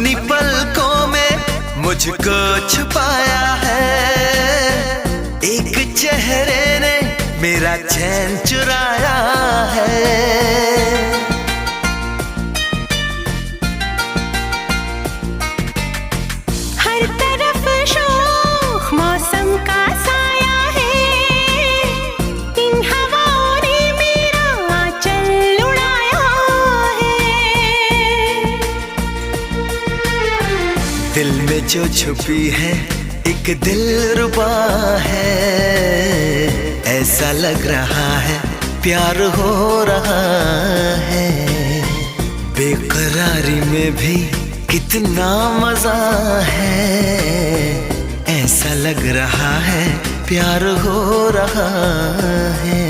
अपनी पलकों में मुझको छुपाया है, एक चेहरे ने मेरा चैन चुराया है। हर तरफ शोख मौसम का साया है, इन हवाओं ने मेरा आंचल उड़ाया है। दिल में जो छुपी है एक दिलरुबा है, ऐसा लग रहा है प्यार हो रहा है। बेकरारी में भी कितना मजा है, ऐसा लग रहा है प्यार हो रहा है।